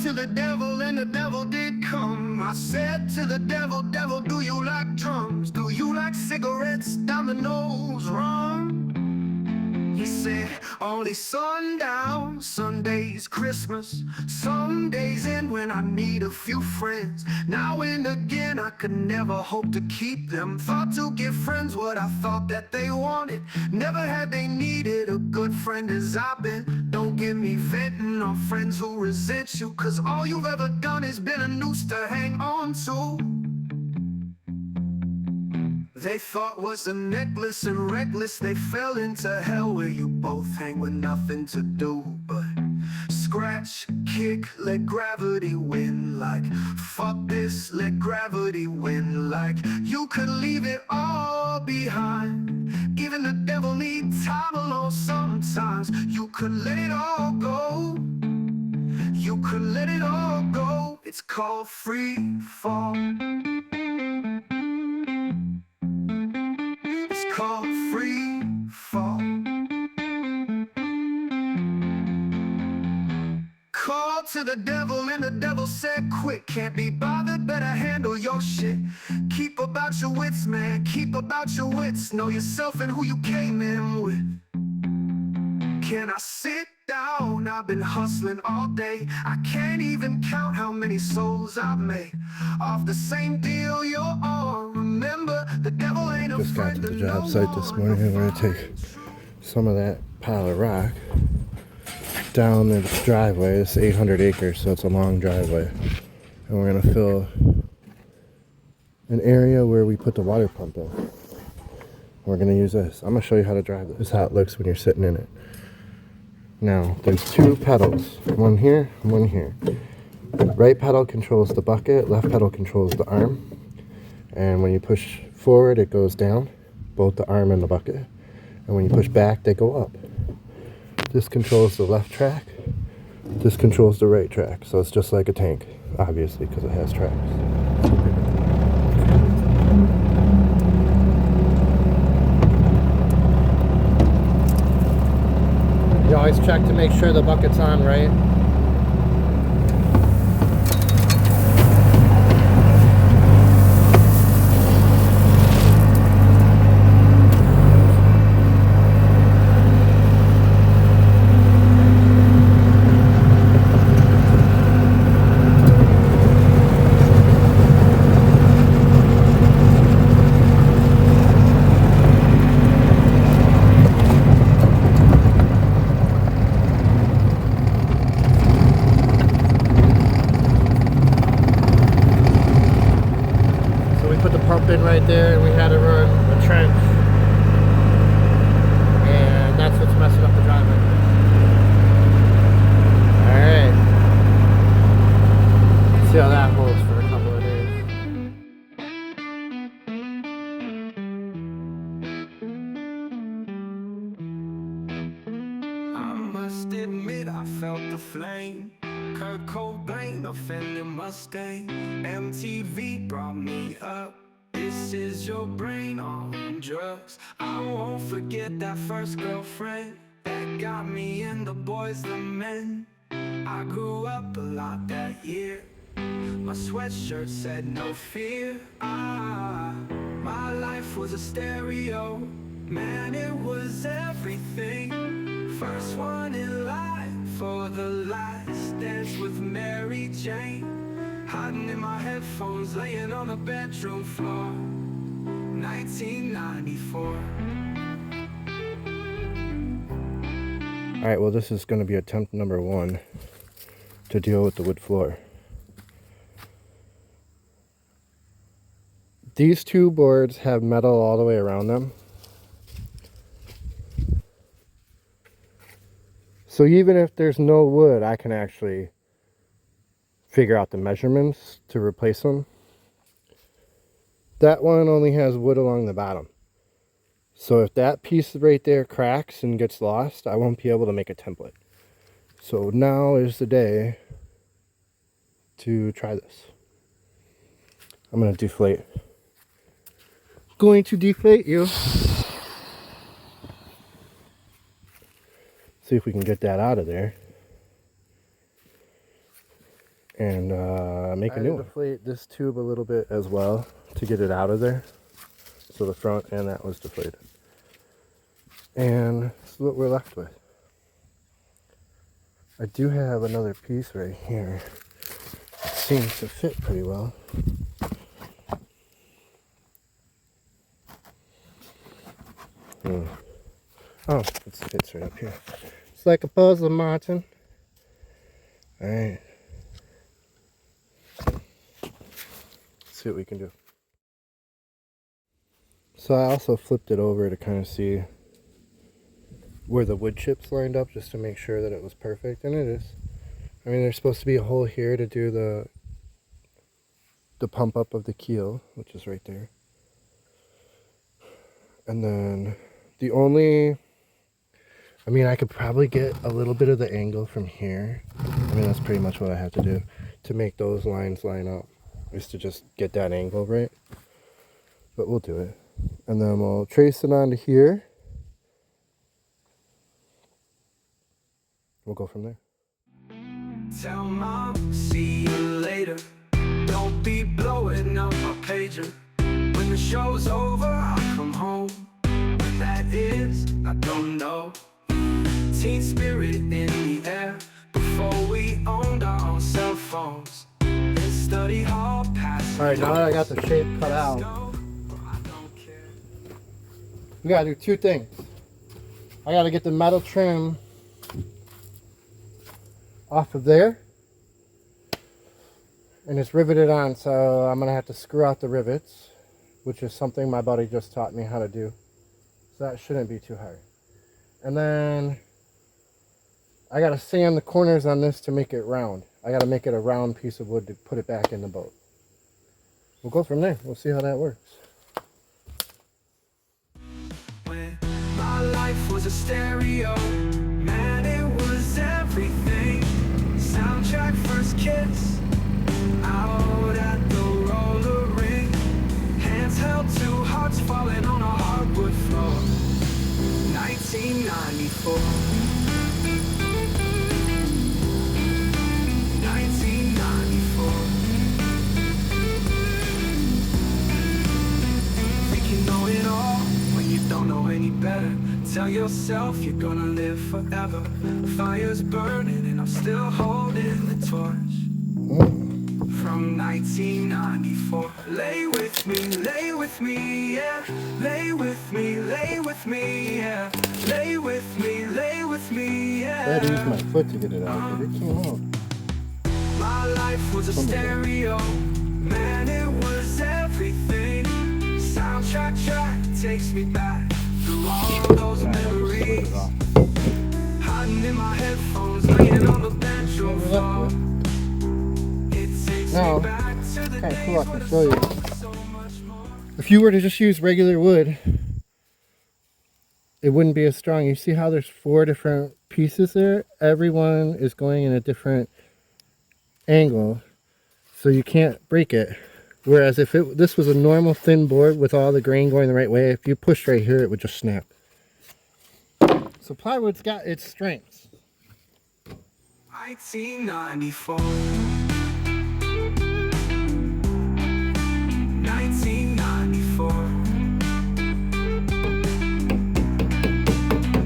to the devil and the devil did come. I said to the devil, devil, do you like drums? Do you like cigarettes, dominoes, rum? He said, only sundown, Sundays, Christmas. Some days end when I need a few friends. Now and again I could never hope to keep them. Thought to give friends what I thought that they wanted. Never had they needed a good friend as I've been. Don't get me venting on friends who resent you, cause all you've ever done is been a noose to hang on to. They thought was a necklace and reckless. They fell into hell where you both hang with nothing to do but scratch, kick, let gravity win. Like, fuck this, let gravity win. Like, you could leave it all behind. Even the devil needs time alone sometimes. You could let it all go. You could let it all go. It's called free fall. Called free fall. Called to the devil and the devil said quit. Can't be bothered, better handle your shit. Keep about your wits, man, keep about your wits. Know yourself and who you came in with. Can I sit down? I've been hustling all day. I can't even count how many souls I've made off the same deal you're on. Remember, the devil ain't a friend. Just got to the job site this morning. I'm going to take some of that pile of rock down the driveway. It's 800 acres, so it's a long driveway. And we're going to fill an area where we put the water pump in. We're going to use this. I'm going to show you how to drive this. This is how it looks when you're sitting in it. Now, there's two pedals, one here and one here. Right pedal controls the bucket, left pedal controls the arm. And when you push forward, it goes down, both the arm and the bucket. And when you push back, they go up. This controls the left track, this controls the right track. So it's just like a tank, obviously, because it has tracks. You always check to make sure the bucket's on right. In right there, and we had to run a trench, and that's what's messing up the driveway. Alright, see how that holds for a couple of days. I must admit I felt the flame. Kurt Cobain offended Mustang. MTV brought me up. This is your brain on drugs. I won't forget that first girlfriend that got me into Boys the Men. I grew up a lot that year. My sweatshirt said no fear. My life was a stereo. Man, it was everything. First one in line for the last dance with Mary Jane. Hiding in my headphones, laying on the bedroom floor. 1994. Alright, well this is going to be attempt number 1 to deal with the wood floor. These two boards have metal all the way around them. So even if there's no wood, I can actually figure out the measurements to replace them. That one only has wood along the bottom. So if that piece right there cracks and gets lost, I won't be able to make a template. So now is the day to try this. I'm going to deflate. Going to deflate you. See if we can get that out of there. and make a new one. Deflate this tube a little bit as well to get it out of there. So the front and that was deflated. And that's what we're left with. I do have another piece right here. It seems to fit pretty well. Oh, it fits right up here. It's like a puzzle, Martin. Alright. Let's see what we can do. So I also flipped it over to kind of see where the wood chips lined up, just to make sure that it was perfect, and it is. I mean, there's supposed to be a hole here to do the pump up of the keel, which is right there. And then the only, I mean, I could probably get a little bit of the angle from here. I mean, that's pretty much what I have to do to make those lines line up, is to just get that angle right. But we'll do it. And then we'll trace it onto here. We'll go from there. Tell mom, see you later. Don't be blowing up my pager. When the show's over, I'll come home. When that is, I don't know. Teen spirit in the air. Before we owned our own cell phones. And study hall past. Alright, now that I got the shape cut out, we gotta do two things. I gotta get the metal trim off of there, and it's riveted on, so I'm gonna have to screw out the rivets, which is something my buddy just taught me how to do, so that shouldn't be too hard. And then I gotta sand the corners on this to make it round. I gotta make it a round piece of wood to put it back in the boat. We'll go from there. We'll see how that works. When my life was a stereo, man, it was everything. Soundtrack, first kiss, out at the roller rink. Hands held, two hearts falling on a hardwood floor. 1994. 1994. Think you know it all when you don't know any better. Tell yourself you're gonna live forever. The fire's burning and I'm still holding the torch. From 1994. Lay with me, yeah. Lay with me, yeah. Lay with me, yeah. I had to use my foot to get it out, but it came out. My life was a stereo, man, it was everything. Soundtrack track takes me back through all those memories. Hiding in my headphones, laying on the bench or floor. It takes me back to the days cool, I when can show you. so much more. If you were to just use regular wood, it wouldn't be as strong. You see how there's 4 different pieces there? Everyone is going in a different angle, so you can't break it. Whereas if this was a normal thin board with all the grain going the right way, if you pushed right here, it would just snap. So plywood's got its strengths. 1994. 1994.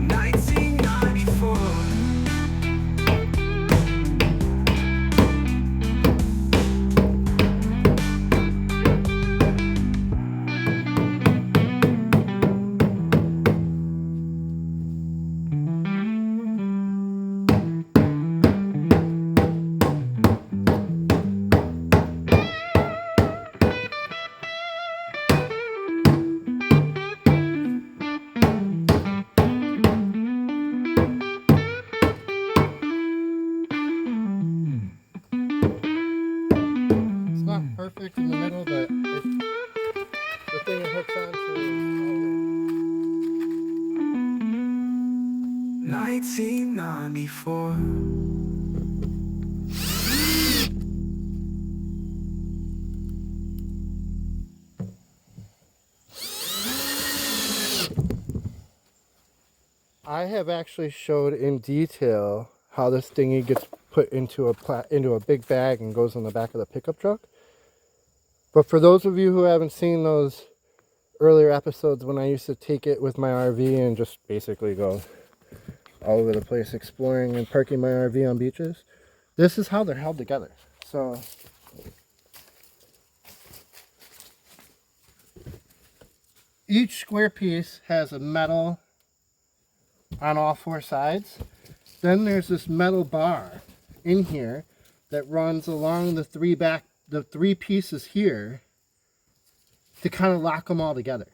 1994. It's not perfect in the middle, but the thing it hooks onto is 1994. I have actually showed in detail how this dinghy gets put into a big bag and goes in the back of the pickup truck. But for those of you who haven't seen those earlier episodes when I used to take it with my RV and just basically go all over the place exploring and parking my RV on beaches, this is how they're held together. So each square piece has a metal on all four sides. Then there's this metal bar in here that runs along the three pieces here to kind of lock them all together.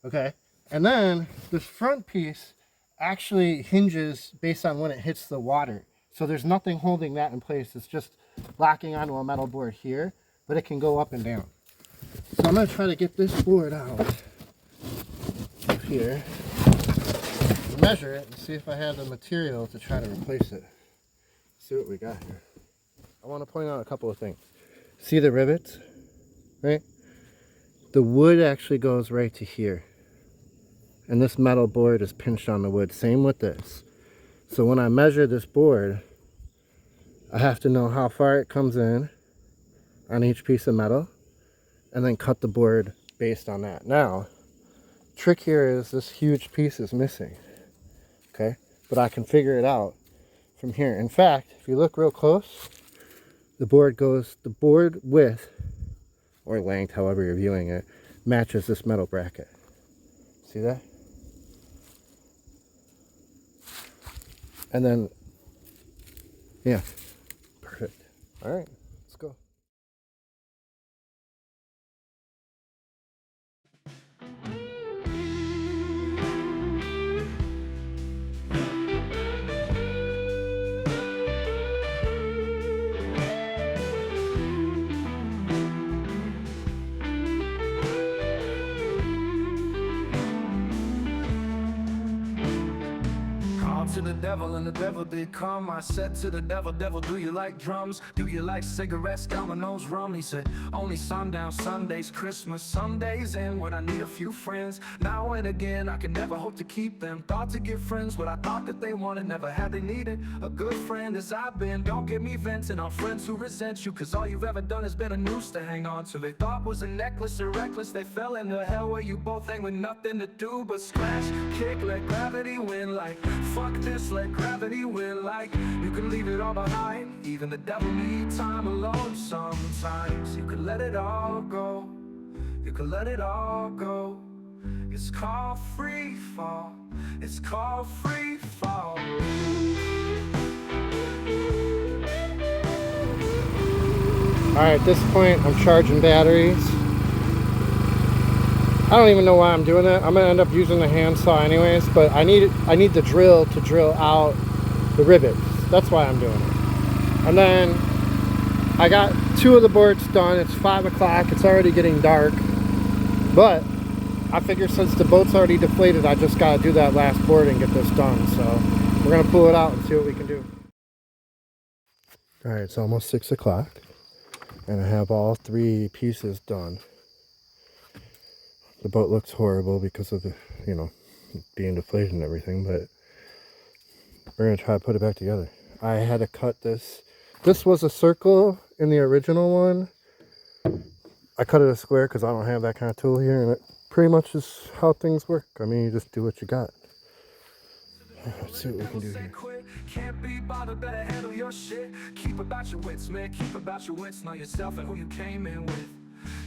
Okay? And then this front piece actually hinges based on when it hits the water. So there's nothing holding that in place. It's just locking onto a metal board here, but it can go up and down. So I'm going to try to get this board out of here, measure it, and see if I have the material to try to replace it. See what we got here. I want to point out a couple of things. See the rivets, right? The wood actually goes right to here. And this metal board is pinched on the wood. Same with this. So when I measure this board, I have to know how far it comes in on each piece of metal and then cut the board based on that. Now, trick here is this huge piece is missing. Okay? But I can figure it out from here. In fact, if you look real close, the board width or length, however you're viewing it, matches this metal bracket. See that? And then, yeah, perfect. All right, let's go. To the devil and the devil did come. I said to the devil, devil, do you like drums? Do you like cigarettes, dominoes, rum? He said, only sundown, Sundays, Christmas, Sundays, and when I need a few friends. Now and again, I can never hope to keep them. Thought to get friends, what I thought that they wanted, never had they needed. A good friend as I've been, don't get me venting on friends who resent you, cause all you've ever done has been a noose to hang on to. They thought was a necklace or reckless, they fell into hell where you both hang with nothing to do but scratch, kick, let gravity win. Like, fuck this, let gravity win. Like, you can leave it all behind. Even the devil needs time alone sometimes. You can let it all go. You can let it all go. It's called free fall. It's called free fall. Alright, at this point I'm charging batteries. I don't even know why I'm doing it. I'm gonna end up using the handsaw anyways, but I need the drill to drill out the rivets. That's why I'm doing it. And then I got 2 of the boards done. It's 5 o'clock. It's already getting dark. But I figure since the boat's already deflated, I just gotta do that last board and get this done. So we're gonna pull it out and see what we can do. Alright, it's almost 6 o'clock. And I have all 3 pieces done. The boat looks horrible because of the, being deflated and everything, but we're going to try to put it back together. I had to cut this. This was a circle in the original one. I cut it a square because I don't have that kind of tool here, and it pretty much is how things work. I mean, you just do what you got. Let's see what we can do here. Can't be bothered, better handle your shit. Keep about your wits, man. Keep about your wits. Know yourself and who you came in with.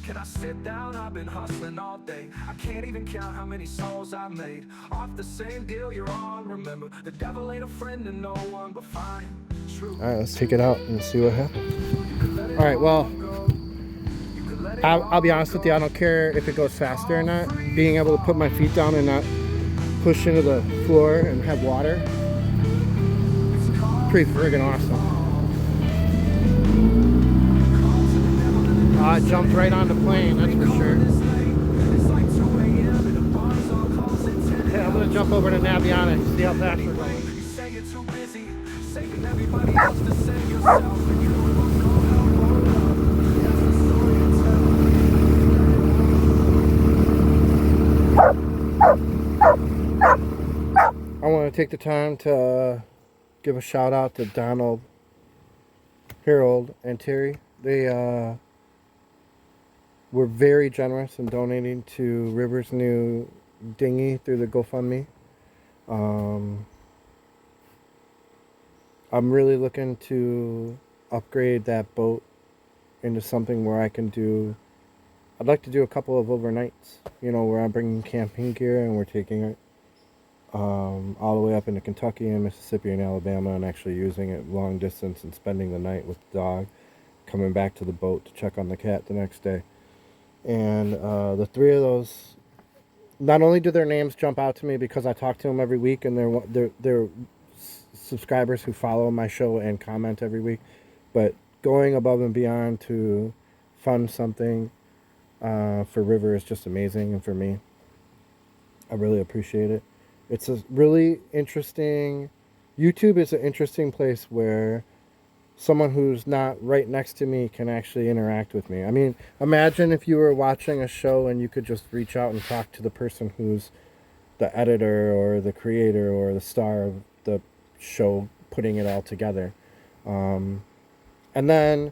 Can I sit down? I've been hustling all day. I can't even count how many souls I made off the same deal you're on. Remember, the devil ain't a friend to no one, but fine. True. Alright, let's take it out and see what happens. Alright, well, I'll be honest with you, I don't care if it goes faster or not. Being able to put my feet down and not push into the floor and have water, pretty friggin' awesome. I jumped right on the plane, that's for sure. Yeah, I'm gonna jump over to Navionics, see how fast we're going. I want to take the time to give a shout out to Donald Harold and Terry, they were very generous in donating to River's new dinghy through the GoFundMe. I'm really looking to upgrade that boat into something where I can do. I'd like to do a couple of overnights, where I'm bringing camping gear and we're taking it all the way up into Kentucky and Mississippi and Alabama, and actually using it long distance and spending the night with the dog, coming back to the boat to check on the cat the next day. And the three of those, not only do their names jump out to me because I talk to them every week, and they're subscribers who follow my show and comment every week, but going above and beyond to fund something for River is just amazing, and for me, I really appreciate it. It's a really interesting. YouTube is an interesting place where someone who's not right next to me can actually interact with me. I mean, imagine if you were watching a show and you could just reach out and talk to the person who's the editor or the creator or the star of the show putting it all together. And then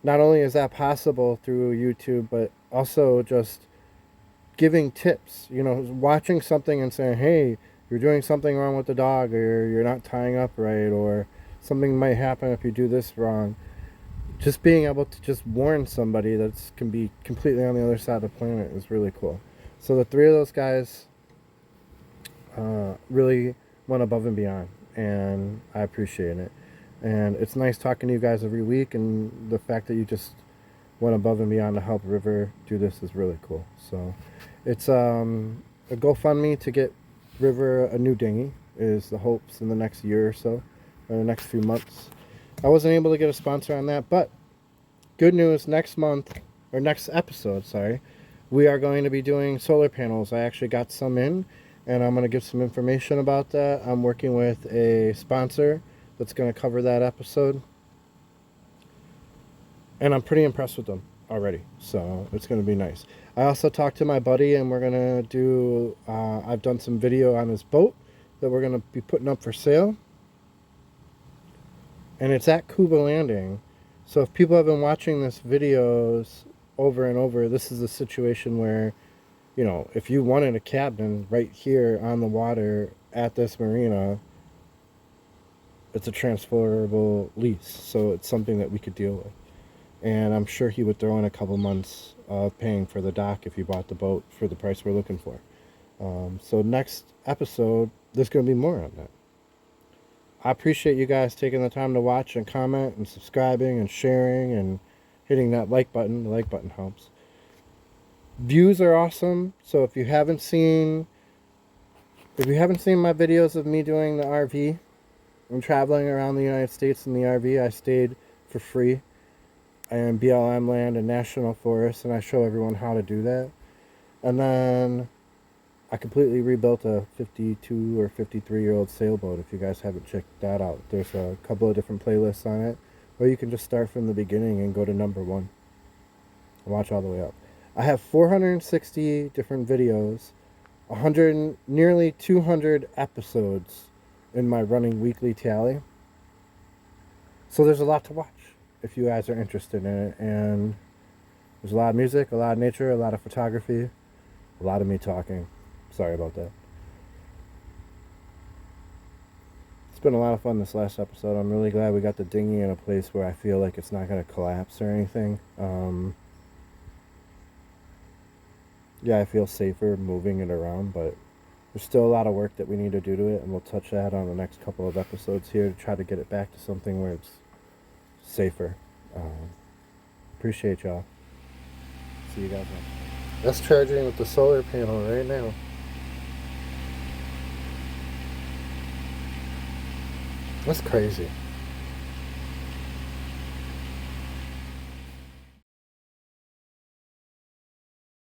not only is that possible through YouTube, but also just giving tips, watching something and saying, hey, you're doing something wrong with the dog, or you're not tying up right, or something might happen if you do this wrong. Just being able to just warn somebody that can be completely on the other side of the planet is really cool. So the three of those guys really went above and beyond, and I appreciate it. And it's nice talking to you guys every week, and the fact that you just went above and beyond to help River do this is really cool. So it's a GoFundMe to get River a new dinghy is the hopes in the next year or so, or the next few months. I wasn't able to get a sponsor on that, but good news, next episode, we are going to be doing solar panels. I actually got some in, and I'm going to give some information about that. I'm working with a sponsor that's going to cover that episode, and I'm pretty impressed with them already, so it's going to be nice. I also talked to my buddy, and we're going to do, I've done some video on his boat that we're going to be putting up for sale, and it's at Cuba Landing. So if people have been watching this videos over and over, this is a situation where, if you wanted a cabin right here on the water at this marina, it's a transferable lease, so it's something that we could deal with. And I'm sure he would throw in a couple months of paying for the dock if you bought the boat for the price we're looking for. So next episode, there's going to be more on that. I appreciate you guys taking the time to watch and comment and subscribing and sharing and hitting that like button. The like button helps. Views are awesome. So if you haven't seen my videos of me doing the RV and traveling around the United States in the RV, I stayed for free in BLM land and national forests, and I show everyone how to do that. And then I completely rebuilt a 52 or 53-year-old sailboat. If you guys haven't checked that out, there's a couple of different playlists on it, or you can just start from the beginning and go to number 1 and watch all the way up. I have 460 different videos, nearly 200 episodes in my running weekly tally. So there's a lot to watch if you guys are interested in it. And there's a lot of music, a lot of nature, a lot of photography, a lot of me talking. Sorry about that. It's been a lot of fun this last episode. I'm really glad we got the dinghy in a place where I feel like it's not going to collapse or anything. Yeah, I feel safer moving it around, but there's still a lot of work that we need to do to it, and we'll touch that on the next couple of episodes here to try to get it back to something where it's safer. Appreciate y'all. See you guys next. That's charging with the solar panel right now. That's crazy.